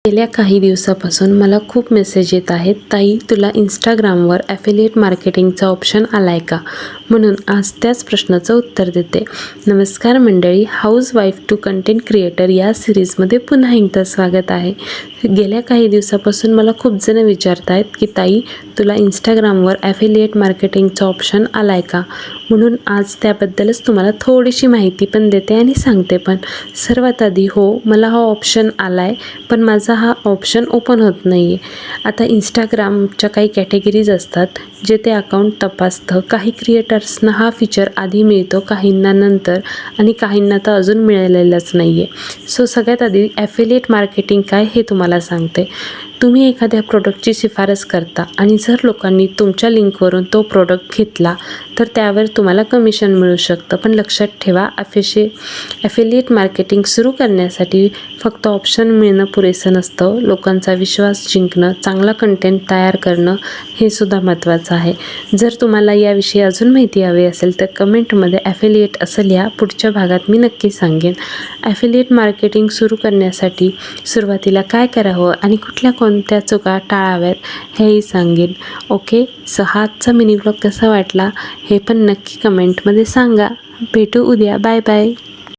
गेल्या काही दिवसापासून मला खूप मेसेज येत आहेत, ताई तुला इंस्टाग्रामवर ॲफिलिएट मार्केटिंगचा ऑप्शन आला आहे का? म्हणून आज त्याच प्रश्नाचं उत्तर देते. नमस्कार मंडळी, housewife to content creator या सिरीजमध्ये पुन्हा एकदा स्वागत आहे. गेल्या काही दिवसापासून मला खूप जण विचारत आहेत की ताई तुला इंस्टाग्रामवर ॲफिलिएट मार्केटिंगचा ऑप्शन आला आहे का? म्हणून आज त्याबद्दलच तुम्हाला थोडीशी माहिती पण देते आणि सांगते पण. सर्वात आधी हो, मला हा ऑप्शन आला आहे, पण माझा हा ऑप्शन ओपन होत नाही आहे. आता इंस्टाग्रामच्या काही कॅटेगरीज असतात जे ते अकाउंट तपासतं. काही क्रिएटर्सना हा फीचर आधी मिळतो, काहींना नंतर, आणि काहींना तर अजून मिळालेलंच नाही आहे. सो सगळ्यात आधी ॲफिलिएट मार्केटिंग काय हे तुम्हाला सांगते. तुम्ही एखाद्या प्रोडक्टची शिफारस करता आणि जर लोकांनी तुमच्या लिंकवरून तो प्रोडक्ट घेतला तर त्यावर तुम्हाला कमिशन मिळू शकतं. पण लक्षात ठेवा, ॲफिलिएट मार्केटिंग सुरू करण्यासाठी फक्त ऑप्शन मिळणं पुरेसं नसतं. लोकांचा विश्वास जिंकणं, चांगला कंटेंट तयार करणं हे सुद्धा महत्त्वाचं आहे. जर तुम्हाला याविषयी अजून माहिती हवी असेल तर कमेंटमध्ये ॲफिलिएट असं लिहा. पुढच्या भागात मी नक्की सांगेन. ॲफिलिएट मार्केटिंग सुरू करण्यासाठी सुरुवातीला काय करावं आणि कुठल्या कोणत्या चुका टाळाव्यात हेही सांगेन. ओके, सो हा आजचा मिनी ब्लॉग कसा वाटला हे पण नक्की कमेंटमध्ये सांगा. भेटू उद्या. Bye bye.